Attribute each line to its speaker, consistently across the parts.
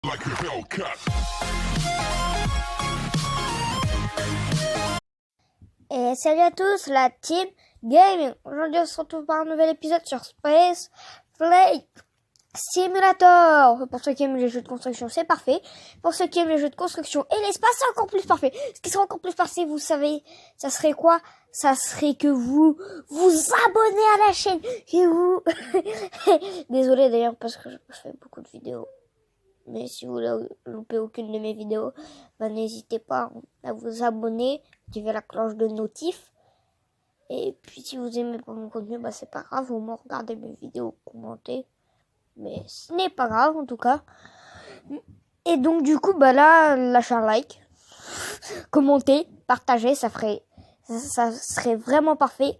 Speaker 1: Like a Hellcat.
Speaker 2: Et salut à tous, la team gaming. Aujourd'hui, on se retrouve pour un nouvel épisode sur Space Flight Simulator. Pour ceux qui aiment les jeux de construction, c'est parfait. Pour ceux qui aiment les jeux de construction et l'espace, c'est encore plus parfait. Ce qui sera encore plus parfait, vous savez, ça serait quoi? Ça serait que vous abonnez à la chaîne. Et vous... Désolé d'ailleurs parce que je fais beaucoup de vidéos. Mais si vous ne loupez aucune de mes vidéos, n'hésitez pas à vous abonner, activer la cloche de notif. Et puis si vous aimez pas mon contenu, c'est pas grave, vous me regardez mes vidéos, commentez. Mais ce n'est pas grave en tout cas. Et donc du coup, là, lâchez un like, commentez, partagez, ça serait vraiment parfait.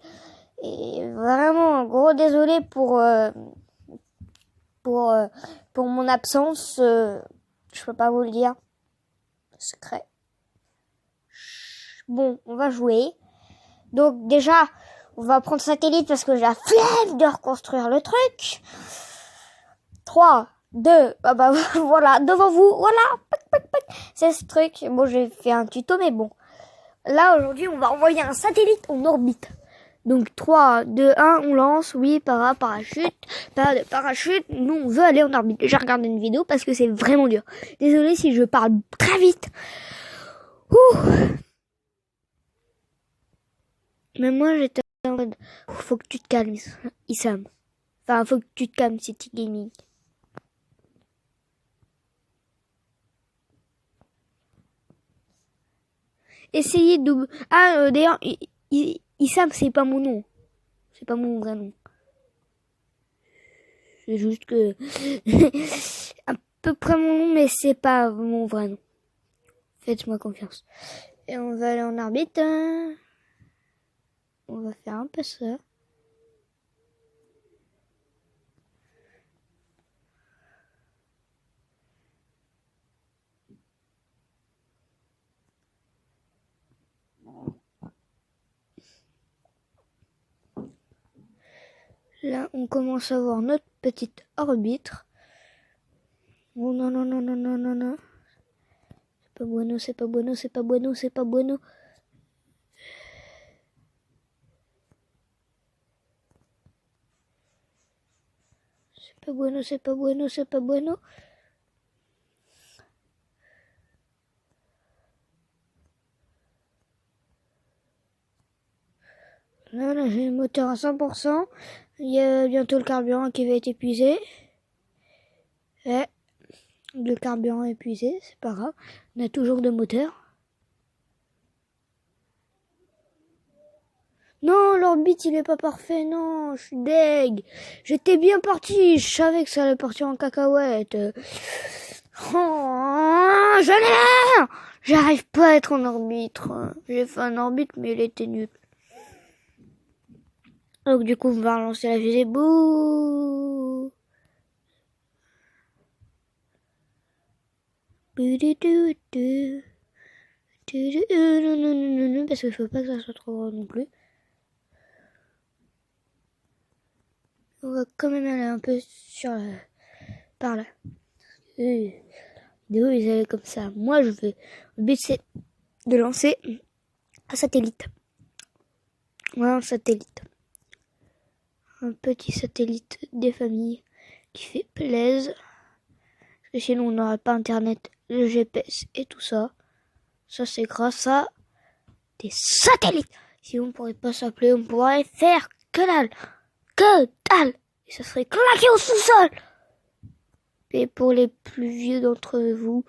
Speaker 2: Et vraiment, un gros désolé pour mon absence. Je peux pas vous le dire. Secret. Bon, on va jouer. Donc déjà, on va prendre satellite parce que j'ai la flemme de reconstruire le truc. 3, 2, voilà, devant vous, voilà. C'est ce truc. Bon, j'ai fait un tuto, mais bon. Là, aujourd'hui, on va envoyer un satellite en orbite. Donc 3, 2, 1, on lance. Oui, parachute. Pas de parachute. Nous, on veut aller en orbite. J'ai regardé une vidéo parce que c'est vraiment dur. Désolée si je parle très vite. Ouh. Mais moi, j'étais en mode, faut que tu te calmes, Issam. Enfin, faut que tu te calmes, City Gaming. Essayez de... Ah, d'ailleurs, Issam, c'est pas mon nom. C'est pas mon vrai nom. C'est juste que... à peu près mon nom, mais c'est pas mon vrai nom. Faites-moi confiance. Et on va aller en orbite. On va faire un peu ça. Là, on commence à voir notre petite orbite. Oh non, non, non, non, non, non, non. C'est pas bueno, c'est pas bueno, c'est pas bueno, c'est pas bueno. C'est pas bueno, c'est pas bueno, c'est pas bueno. Là, j'ai le moteur à 100%. Il y a bientôt le carburant qui va être épuisé. Ouais, le carburant est épuisé, c'est pas grave. On a toujours de moteur. Non, l'orbite, il est pas parfait. Non, je suis deg. J'étais bien parti. Je savais que ça allait partir en cacahuète. Oh, j'en ai marre. J'arrive pas à être en orbite. J'ai fait un orbite, mais il était nul. Donc du coup, on va relancer la fusée. Bouh. Parce qu'il faut pas que ça soit trop gros non plus. On va quand même aller un peu sur par là. Vidéo, ils allaient comme ça. Moi, je vais. Le but, c'est de lancer un satellite. Voilà, un satellite. Un petit satellite des familles qui fait plaisir. Parce que sinon, on n'aura pas internet, le GPS et tout ça. Ça, c'est grâce à des satellites. Si on pourrait pas s'appeler, on pourrait faire que dalle. Que dalle. Et ça serait claqué au sous-sol. Et pour les plus vieux d'entre vous,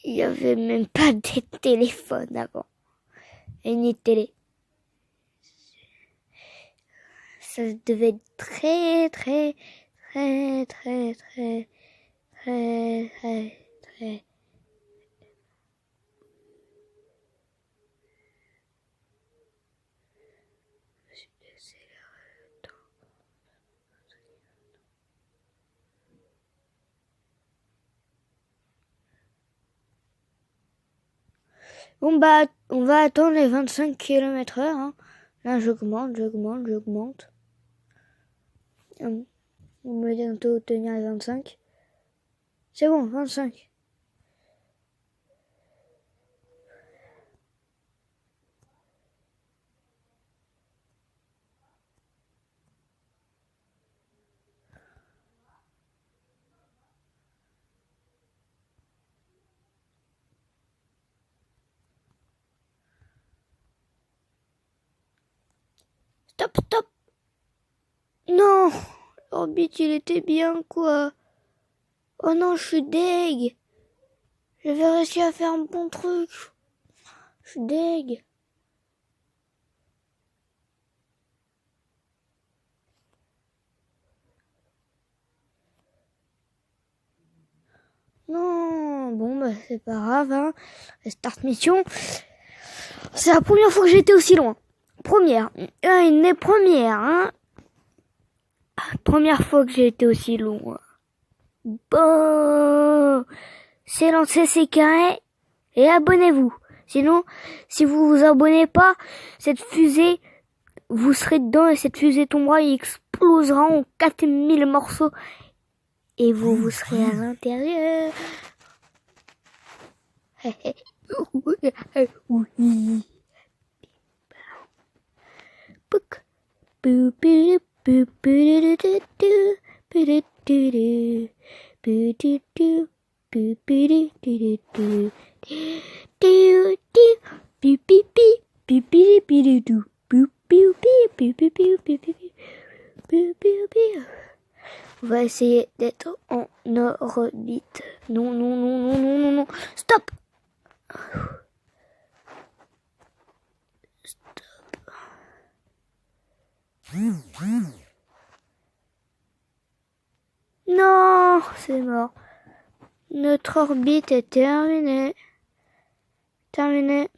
Speaker 2: il n'y avait même pas de téléphone avant. Et ni de télé. Ça devait être très, très, très, très, très, très, très, très. Bon on va attendre les 25 km/h. Hein. Là, j'augmente. On va bientôt tenir les 25. C'est bon, 25. Stop, stop. Non, l'orbite, il était bien, quoi. Oh non, je suis deg. J'avais réussi à faire un bon truc. Je suis deg. Non, bon, bah, c'est pas grave, hein. Start mission. C'est la première fois que j'ai été aussi loin. Première. Une des premières, hein. Première fois que j'ai été aussi loin. Bon. C'est lancé, c'est carré. Et abonnez-vous. Sinon, si vous vous abonnez pas, cette fusée, vous serez dedans et cette fusée tombera et explosera en 4000 morceaux. Et vous serez à l'intérieur. Oui. Pouc. On va essayer d'être en orbite. Non, non, non, non, non, non, non. Stop! Non, c'est mort. Notre orbite est terminée. Terminée.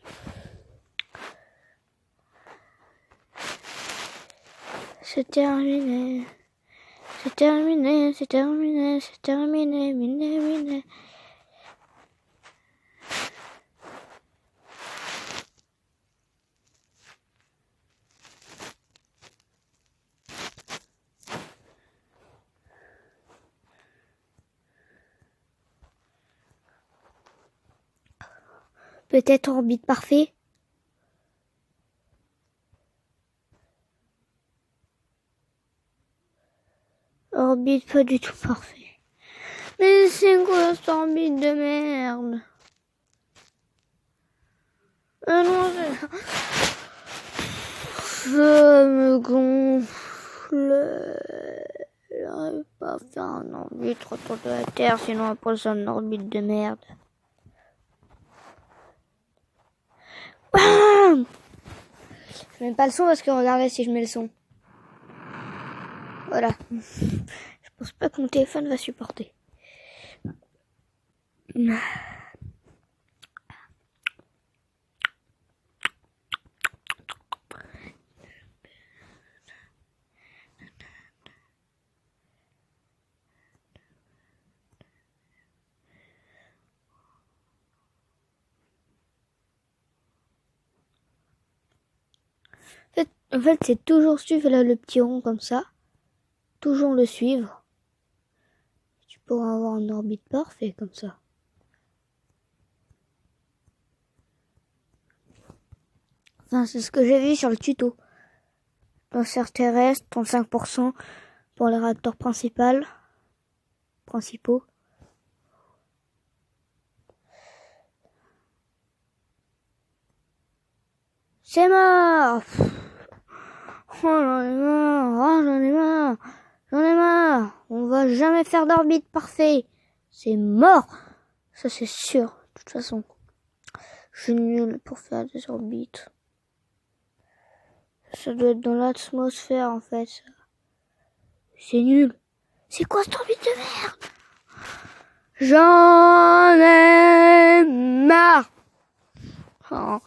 Speaker 2: C'est terminé. C'est terminé, c'est terminé, c'est terminé, miné. Peut-être orbite parfait. Orbite pas du tout parfait. Mais c'est quoi cette orbite de merde? Non, je me gonfle. J'arrive pas à faire un orbite autour de la Terre, sinon après c'est une orbite de merde. Bam! Je mets pas le son parce que regardez si je mets le son. Voilà. Je pense pas que mon téléphone va supporter. En fait, c'est toujours suivre là le petit rond comme ça. Toujours le suivre. Tu pourras avoir une orbite parfaite comme ça. Enfin, c'est ce que j'ai vu sur le tuto. Atmosphère terrestre, 35% pour les réacteurs principaux. C'est mort! Oh, j'en ai marre, j'en ai marre. On va jamais faire d'orbite parfait. C'est mort. Ça, c'est sûr. De toute façon, je suis nul pour faire des orbites. Ça doit être dans l'atmosphère, en fait. C'est nul. C'est quoi cette orbite de merde? J'en ai marre. Oh.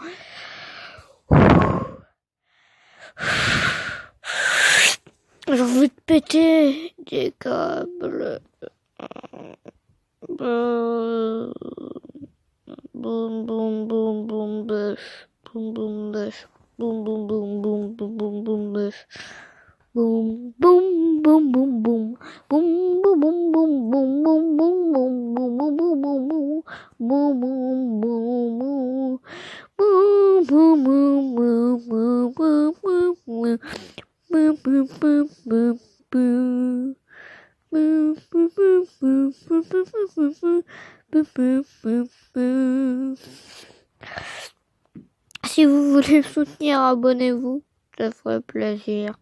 Speaker 2: J'ai envie de péter des câbles. Boum, boum, boum, boum, bœuf. Boum, boum, bœuf. Boum, boum, boum, boum, boum, boum, boum, bœuf. Boum, boum, boum, boum, boum. Boum, boum, boum, boum, boum, boum, boum, boum, boum. Si vous voulez me soutenir, abonnez-vous, ça ferait plaisir.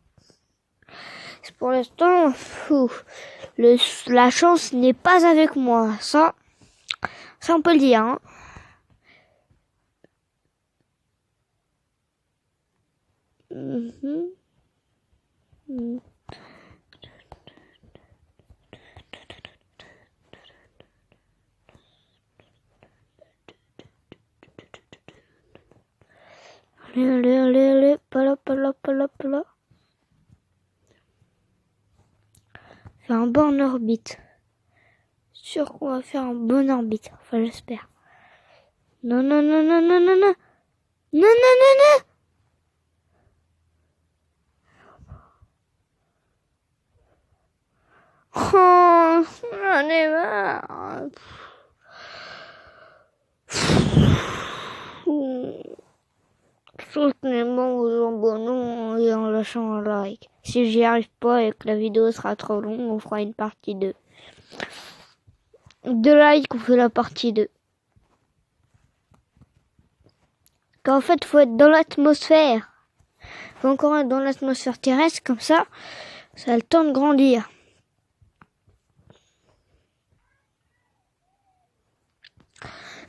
Speaker 2: Pour l'instant, la chance n'est pas avec moi. Ça on peut le dire. Hein. Allez, pala. Faire un bon orbite. Sûr qu'on va faire un bon orbite. Enfin, j'espère. Non. Non. Oh, j'en ai marre. Soutenez-moi en vous abonnant et en lâchant un like. Si j'y arrive pas et que la vidéo sera trop longue, on fera une partie 2. 2 likes, on fait la partie 2. Car en fait, faut être dans l'atmosphère. Faut encore être dans l'atmosphère terrestre, comme ça a le temps de grandir.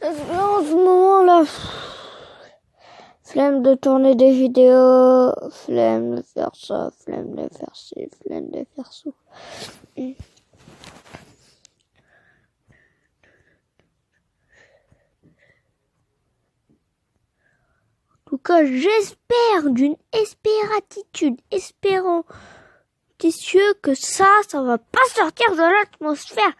Speaker 2: En ce moment-là, flemme de tourner des vidéos, flemme de faire ça, flemme de faire ci, flemme de faire ça. En tout cas, j'espère d'une espérantitude que ça va pas sortir de l'atmosphère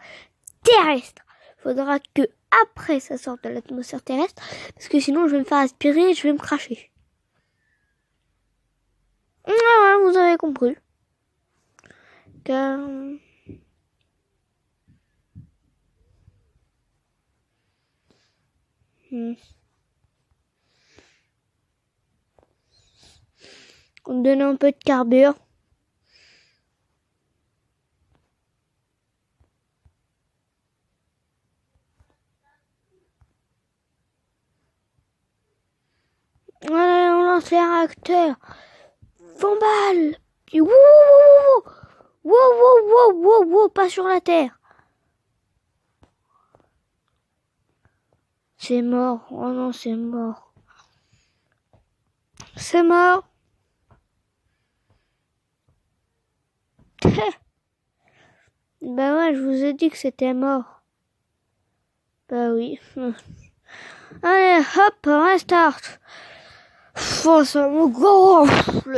Speaker 2: terrestre. Faudra que après ça sorte de l'atmosphère terrestre, parce que sinon je vais me faire aspirer et je vais me cracher. Ouais, vous avez compris. Car... On donne un peu de carburant. Allez, on lance les réacteurs. Fambal. Wow, pas sur la Terre. C'est mort. Oh non, c'est mort. C'est mort. Bah ouais, je vous ai dit que c'était mort. Bah oui. Allez, hop, restart. Oh, ça me gonfle.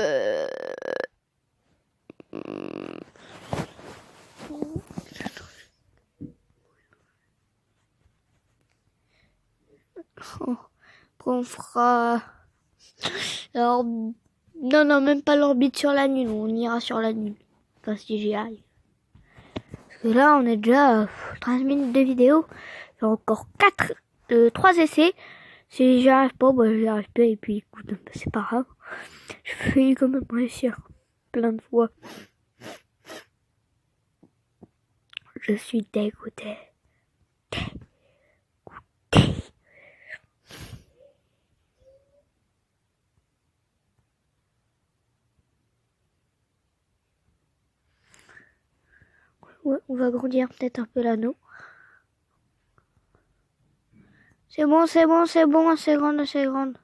Speaker 2: Qu'on fera... Alors, non, même pas l'orbite sur la Lune. On ira sur la Lune. Enfin, si j'y arrive. Parce que là, on est déjà à 13 minutes de vidéo. Il y a encore 3 essais. Si j'y arrive pas, j'y arrive pas. Et puis, écoute, c'est pas grave. Je vais quand même réussir plein de fois. Je suis dégoûté. Ouais, on va grandir peut-être un peu l'anneau. C'est bon, assez grande.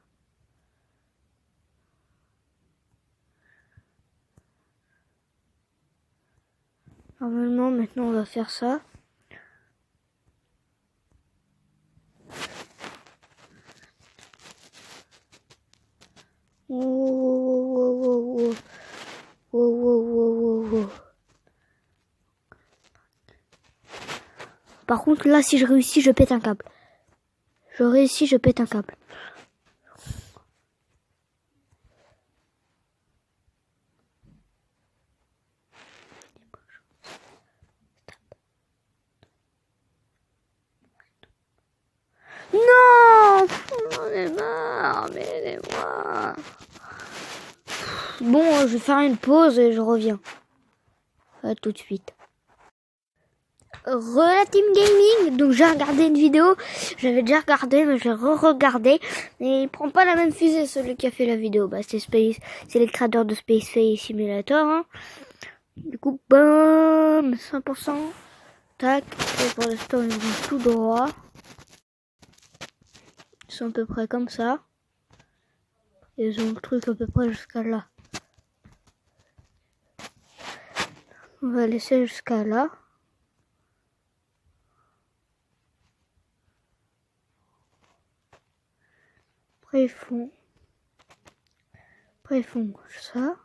Speaker 2: Normalement, maintenant, on va faire ça. Wow. Par contre, là, si je réussis, je pète un câble. Je pète un câble. Aidez-moi. Bon, je vais faire une pause et je reviens. À tout de suite. La Team Gaming, donc j'ai regardé une vidéo, j'avais déjà regardé mais je l'ai re-regardé et il prend pas la même fusée celui qui a fait la vidéo, c'est les créateurs de Space Face Simulator, hein. Du coup, bam, 100%, tac, et pour l'instant ils vont tout droit, ils sont à peu près comme ça, ils ont le truc à peu près jusqu'à là, on va laisser jusqu'à là. Après ils font ça.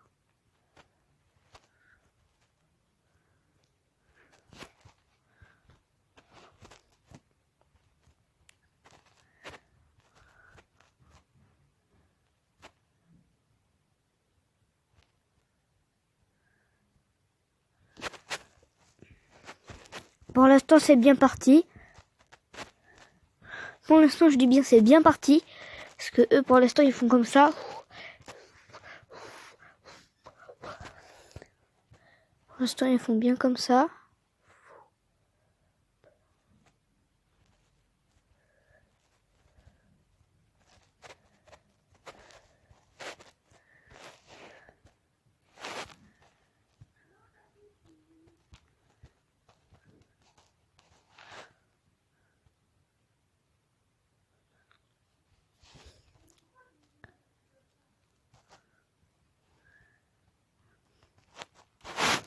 Speaker 2: Pour l'instant c'est bien parti. Pour l'instant je dis bien c'est bien parti. Parce que eux pour l'instant ils font comme ça. Pour l'instant ils font bien comme ça.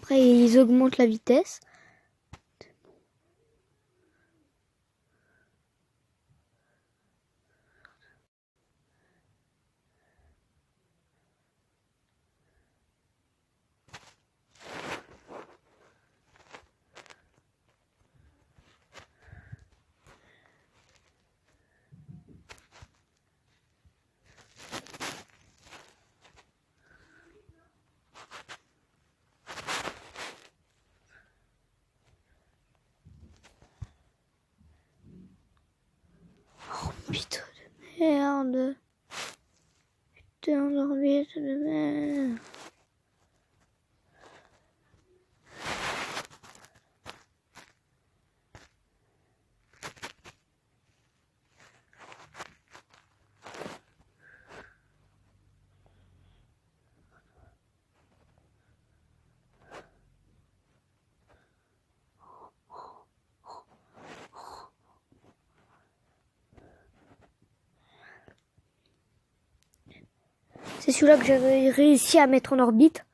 Speaker 2: Après ils augmentent la vitesse. Putain de merde. Putain d'orbite de merde. C'est celui-là que j'avais réussi à mettre en orbite.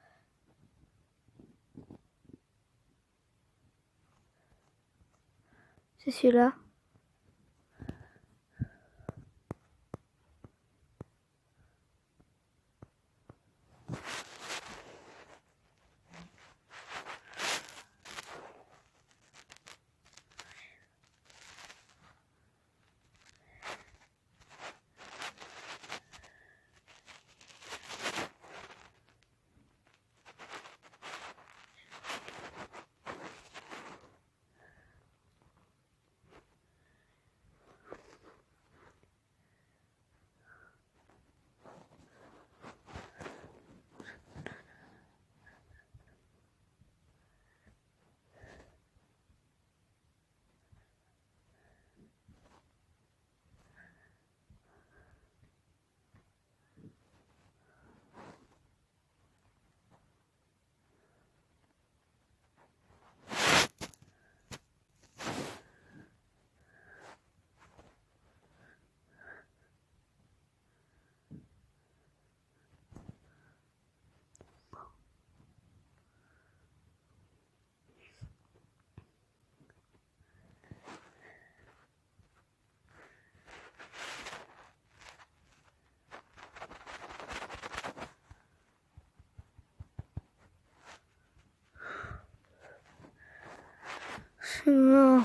Speaker 2: C'est celui-là. Non.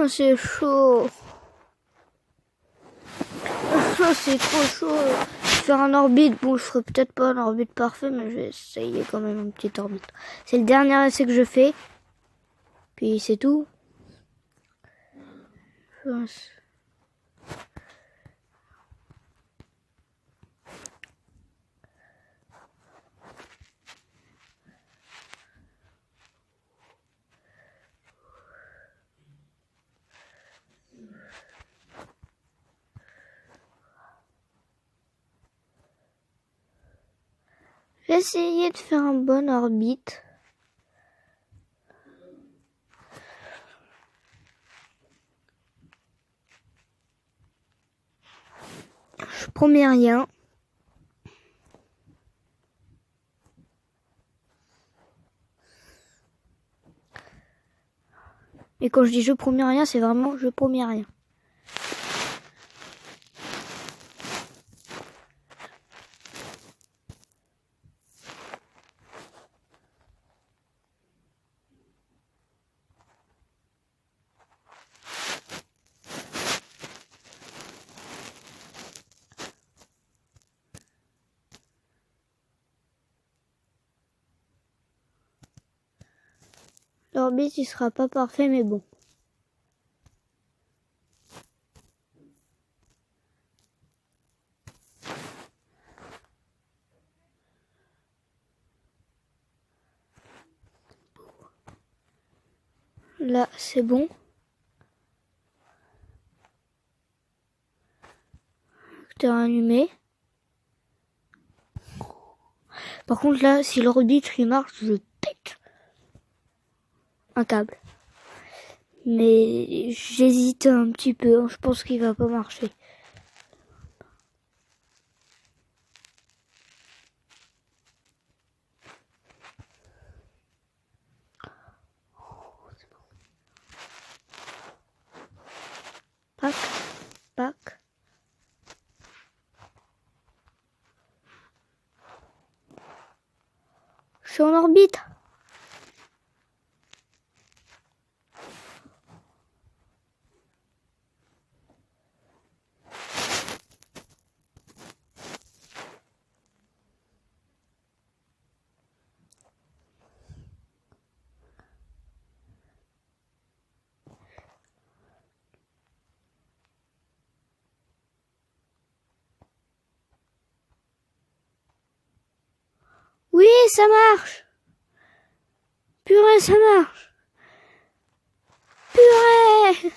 Speaker 2: C'est chaud. C'est trop chaud. Faire un orbite, bon, je ferai peut-être pas un orbite parfait, mais je vais essayer quand même un petit orbite. C'est le dernier essai que je fais. Puis c'est tout. J'ai essayé de faire un bon orbite. Je promets rien. Et quand je dis je promets rien, c'est vraiment je promets rien. L'orbite, il sera pas parfait, mais bon. Là, c'est bon. Acteur allumé. Par contre, là, si l'orbite il marche, je pète un câble. Mais j'hésite un petit peu. Je pense qu'il va pas marcher. Pac, pac. Je suis en orbite. Oui, ça marche. Purée, ça marche. Purée.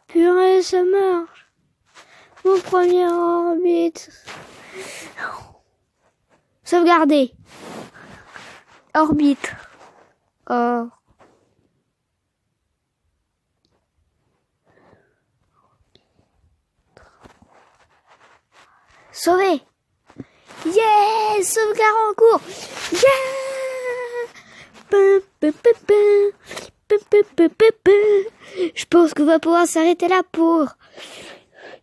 Speaker 2: Purée, ça marche. Mon premier orbite. Sauvegarder. Orbite. Oh. Sauver. Yeah! Sauvegarde en cours! Yeah! Je pense qu'on va pouvoir s'arrêter là pour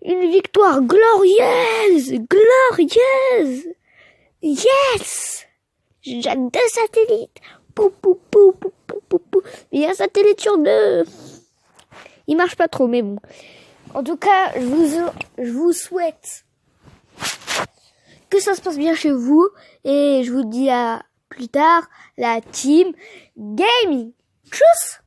Speaker 2: une victoire glorieuse! Glorieuse! Yes! J'ai 2 satellites! Pou, pou, pou, pou, pou, pou, pou. Il y a un satellite sur 2! Il marche pas trop, mais bon. En tout cas, je vous souhaite que ça se passe bien chez vous et je vous dis à plus tard, la team gaming. Tchuss!